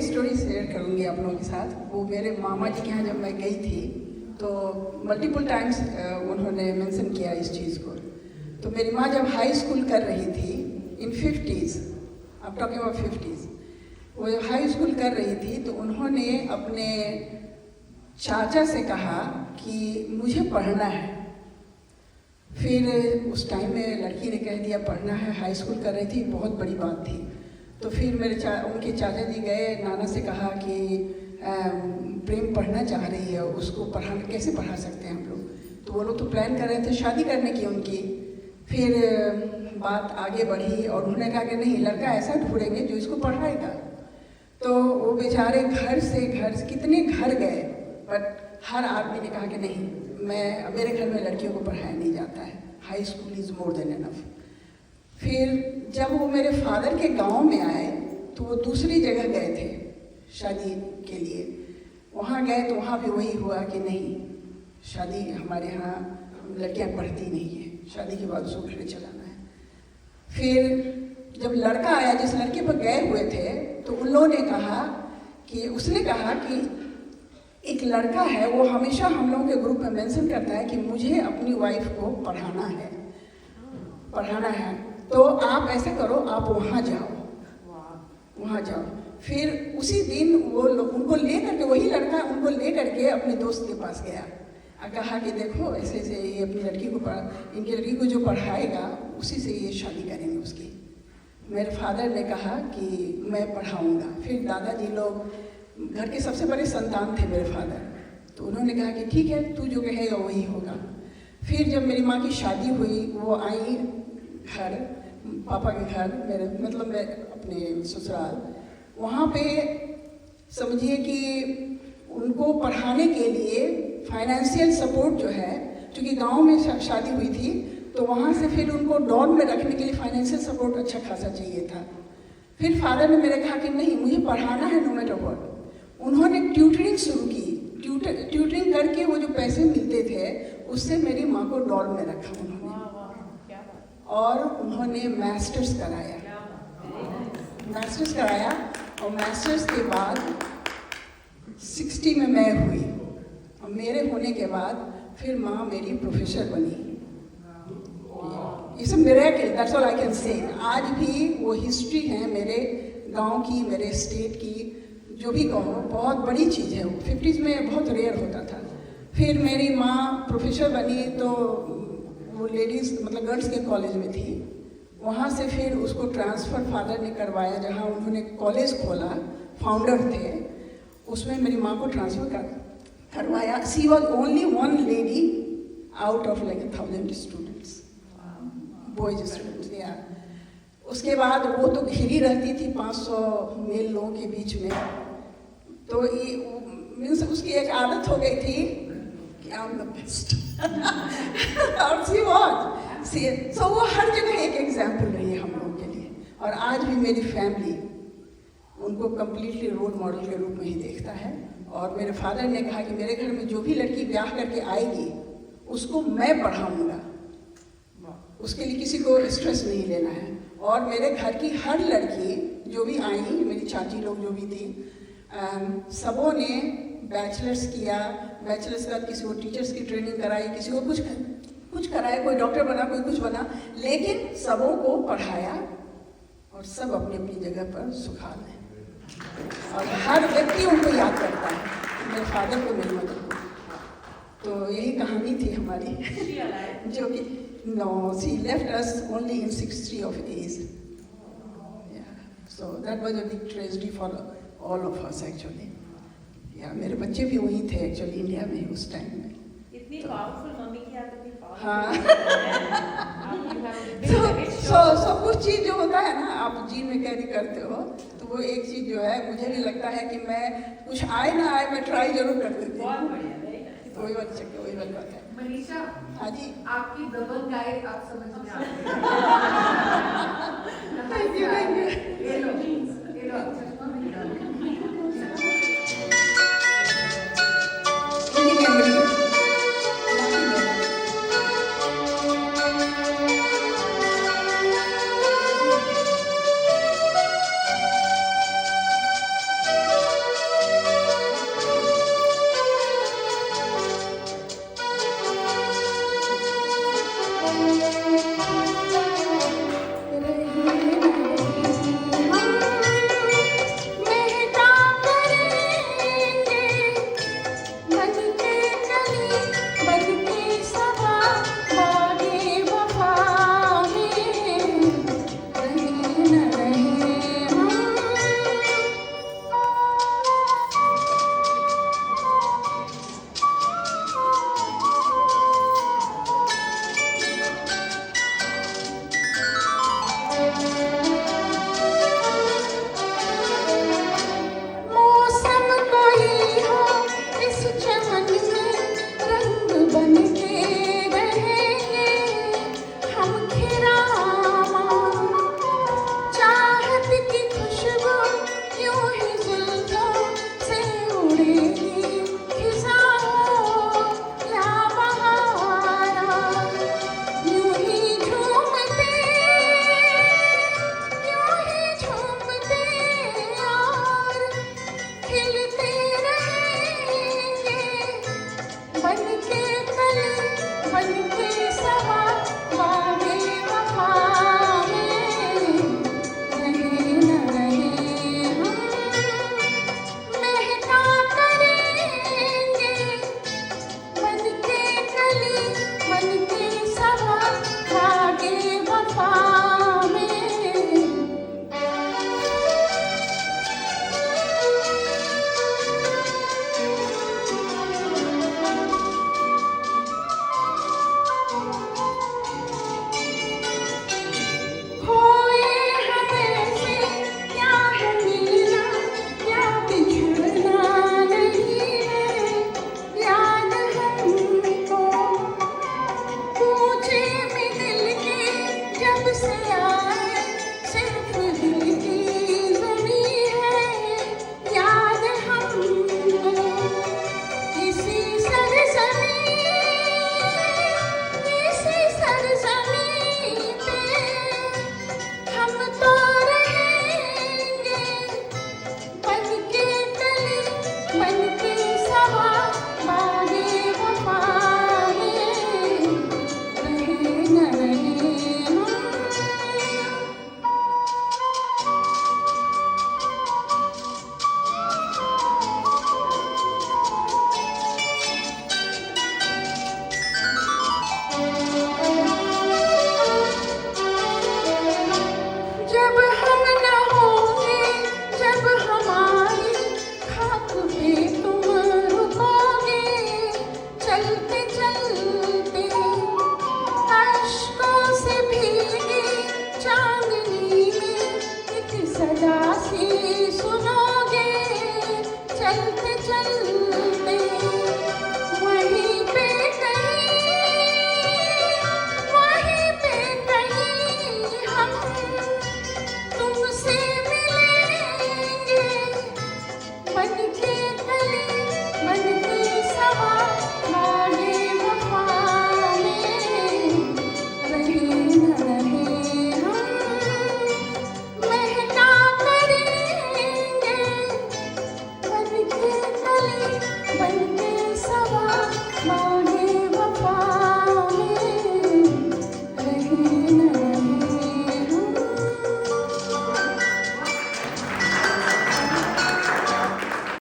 Story share करूंगी आप लोगों के साथ। वो मेरे मामा जी के यहाँ जब मैं गई थी तो मल्टीपल टाइम्स उन्होंने मेंशन किया इस चीज़ को। तो मेरी माँ जब हाई स्कूल कर रही थी इन 50s, अब टॉकिंग अबाउट 50s, वो जब हाई स्कूल कर रही थी तो उन्होंने अपने चाचा से कहा कि मुझे पढ़ना है। फिर उस टाइम में लड़की ने कह दिया पढ़ना है, हाई स्कूल कर रही थी, बहुत बड़ी बात थी। तो फिर उनके चाचा जी गए, नाना से कहा कि प्रेम पढ़ना चाह रही है, उसको पढ़ाना कैसे पढ़ा सकते हैं हम लोग। तो वो लोग तो प्लान कर रहे थे शादी करने की उनकी। फिर बात आगे बढ़ी और उन्होंने कहा कि नहीं, लड़का ऐसा ढूंढेंगे जो इसको पढ़ाएगा। तो वो बेचारे घर से कितने घर गए, बट हर आदमी ने कहा कि नहीं, मेरे घर में लड़कियों को पढ़ाया नहीं जाता है, high school is more than enough. फिर जब वो मेरे फादर के गांव में आए तो वो दूसरी जगह गए थे शादी के लिए। वहाँ गए तो वहाँ भी वही हुआ कि नहीं, शादी हमारे यहाँ लड़कियाँ पढ़ती नहीं है, शादी के बाद उसको घर चलाना है। फिर जब लड़का आया जिस लड़के पर गए हुए थे तो उन लोगों ने कहा कि उसने कहा कि एक लड़का है, वो हमेशा हम लोगों के ग्रुप में मेंशन करता है कि मुझे अपनी वाइफ को पढ़ाना है, तो आप ऐसा करो, आप वहाँ जाओ। फिर उसी दिन वो उनको ले करके, वही लड़का उनको ले करके अपने दोस्त के पास गया और कहा कि देखो ऐसे ऐसे ये अपनी लड़की को इनकी लड़की को जो पढ़ाएगा उसी से ये शादी करेंगे उसकी। मेरे फादर ने कहा कि मैं पढ़ाऊँगा। फिर दादाजी लोग घर के सबसे बड़े संतान थे मेरे फादर, तो उन्होंने कहा कि ठीक है, तू जो कहेगा वही होगा। फिर जब मेरी माँ की शादी हुई, वो आई घर, पापा के घर, मैं अपने ससुराल। वहाँ पे समझिए कि उनको पढ़ाने के लिए फाइनेंशियल सपोर्ट जो है, क्योंकि गांव में शादी हुई थी तो वहाँ से फिर उनको डॉन में रखने के लिए फाइनेंशियल सपोर्ट अच्छा खासा चाहिए था। फिर फादर ने मेरे कहा कि नहीं, मुझे पढ़ाना है नो मैटर व्हाट। उन्होंने ट्यूटरिंग शुरू की। ट्यूटरिंग करके वो जो पैसे मिलते थे उससे मेरी माँ को डॉन में रखा उन्होंने, और उन्होंने मास्टर्स कराया और मास्टर्स के बाद 60 में मैं हुई और मेरे होने के बाद फिर माँ मेरी प्रोफेसर बनी। It's a miracle, that's all I can say. आज भी वो हिस्ट्री है मेरे गांव की, मेरे स्टेट की, जो भी कहो, बहुत बड़ी चीज़ है। 50s में बहुत रेयर होता था। फिर मेरी माँ प्रोफेसर बनी तो वो लेडीज़ गर्ल्स के कॉलेज में थी। वहाँ से फिर उसको ट्रांसफ़र फादर ने करवाया, जहाँ उन्होंने कॉलेज खोला, फाउंडर थे, उसमें मेरी माँ को ट्रांसफ़र करवाया। She was only one lady out of 1000 students, boys students. या उसके बाद वो तो घिरी रहती थी 500 मेल लोगों के बीच में। तो ये मीन्स उसकी एक आदत हो गई थी कि आई एम द बेस्ट। और सी वॉज सी, सो वो हर जगह एक एग्जाम्पल रही है हम लोगों के लिए। और आज भी मेरी फैमिली उनको कम्प्लीटली रोल मॉडल के रूप में ही देखता है। और मेरे फादर ने कहा कि मेरे घर में जो भी लड़की ब्याह करके आएगी उसको मैं पढ़ाऊँगा, उसके लिए किसी को स्ट्रेस नहीं लेना है। और मेरे घर की हर लड़की जो भी आई, मेरी चाची लोग जो भी थी, सबों ने बैचलर्स किया। बैचलर्स के बाद किसी को टीचर्स की ट्रेनिंग कराई, किसी को कुछ कराया, कोई डॉक्टर बना, कोई कुछ बना, लेकिन सबों को पढ़ाया और सब अपनी अपनी जगह पर सुखाल है। और हर व्यक्ति उनको याद करता है, मेरे फादर को, मेरी मदर को। तो यही कहानी थी हमारी जो कि no, she left us only in 60 of age. Yeah, so that was a big tragedy for all of us actually. Yeah, मेरे बच्चे भी वहीं थे एक्चुअली इंडिया में उस टाइम में। इतनी पावरफुल मम्मी की आदत है। हाँ। so कुछ चीज़ जो होता है ना, आप जीन में कैरी करते हो, तो वो एक चीज़ जो है, मुझे भी लगता है कि मैं कुछ आए ना आए, मैं ट्राई जरूर कर देती हूँ। तो वही बात है। मनीषा, हाँ जी, आपकी दबंग गाइड आप समझ में आ रही है। Thank you. ये लो